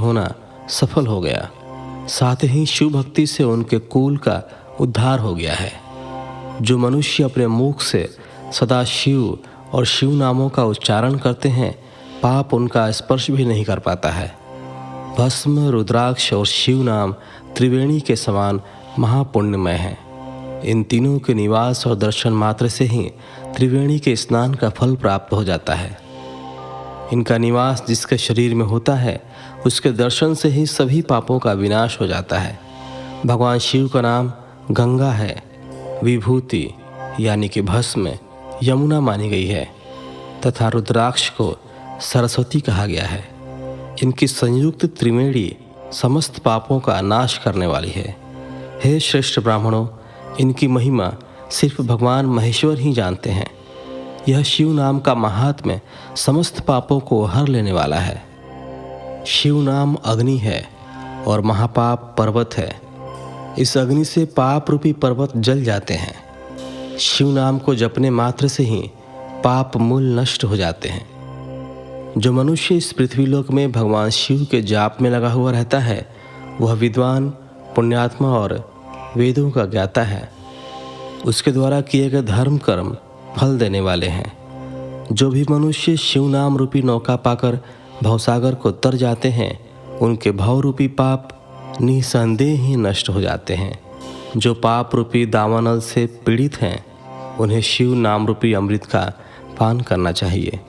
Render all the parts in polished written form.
होना सफल हो गया। साथ ही शिव भक्ति से उनके कुल का उद्धार हो गया है। जो मनुष्य अपने मुख से सदा शिव और शिव नामों का उच्चारण करते हैं, पाप उनका स्पर्श भी नहीं कर पाता है। भस्म, रुद्राक्ष और शिव नाम त्रिवेणी के समान महापुण्यमय हैं। इन तीनों के निवास और दर्शन मात्र से ही त्रिवेणी के स्नान का फल प्राप्त हो जाता है। इनका निवास जिसके शरीर में होता है, उसके दर्शन से ही सभी पापों का विनाश हो जाता है। भगवान शिव का नाम गंगा है। विभूति यानी कि भस्म यमुना मानी गई है तथा रुद्राक्ष को सरस्वती कहा गया है। इनकी संयुक्त त्रिवेणी समस्त पापों का नाश करने वाली है। हे श्रेष्ठ ब्राह्मणों, इनकी महिमा सिर्फ भगवान महेश्वर ही जानते हैं। यह शिव नाम का महात्म्य समस्त पापों को हर लेने वाला है। शिव नाम अग्नि है और महापाप पर्वत है। इस अग्नि से पाप रूपी पर्वत जल जाते हैं। शिव नाम को जपने मात्र से ही पाप मूल नष्ट हो जाते हैं। जो मनुष्य इस पृथ्वीलोक में भगवान शिव के जाप में लगा हुआ रहता है, वह विद्वान, पुण्यात्मा और वेदों का ज्ञाता है। उसके द्वारा किए गए धर्म कर्म फल देने वाले हैं। जो भी मनुष्य शिव नाम रूपी नौका पाकर भवसागर को तर जाते हैं, उनके भव रूपी पाप निसंदेह ही नष्ट हो जाते हैं। जो पाप रूपी दावानल से पीड़ित हैं, उन्हें शिव नाम रूपी अमृत का पान करना चाहिए।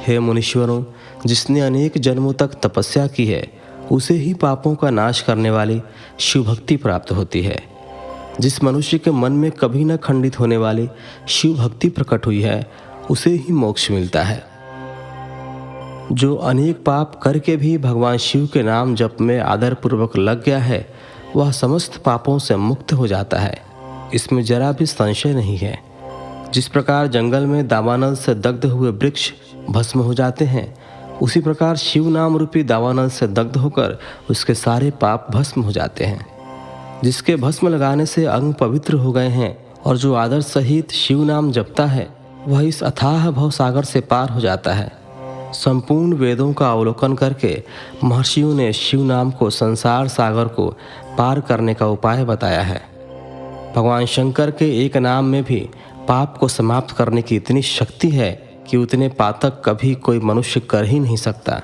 हे मुनीश्वरों, जिसने अनेक जन्मों तक तपस्या की है, उसे ही पापों का नाश करने वाली शिव भक्ति प्राप्त होती है। जिस मनुष्य के मन में कभी न खंडित होने वाली शिव भक्ति प्रकट हुई है, उसे ही मोक्ष मिलता है। जो अनेक पाप करके भी भगवान शिव के नाम जप में आदरपूर्वक लग गया है, वह समस्त पापों से मुक्त हो जाता है। इसमें जरा भी संशय नहीं है। जिस प्रकार जंगल में दावानल से दग्ध हुए वृक्ष भस्म हो जाते हैं, उसी प्रकार शिव नाम रूपी दावानल से दग्ध होकर उसके सारे पाप भस्म हो जाते हैं। जिसके भस्म लगाने से अंग पवित्र हो गए हैं और जो आदर सहित शिव नाम जपता है, वह इस अथाह भवसागर से पार हो जाता है। संपूर्ण वेदों का अवलोकन करके महर्षियों ने शिव नाम को संसार सागर को पार करने का उपाय बताया है। भगवान शंकर के एक नाम में भी पाप को समाप्त करने की इतनी शक्ति है कि उतने पातक कभी कोई मनुष्य कर ही नहीं सकता।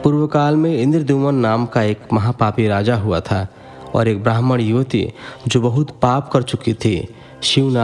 पूर्व काल में इंद्रद्युम्न नाम का एक महापापी राजा हुआ था और एक ब्राह्मण युवती जो बहुत पाप कर चुकी थी, शिव नाम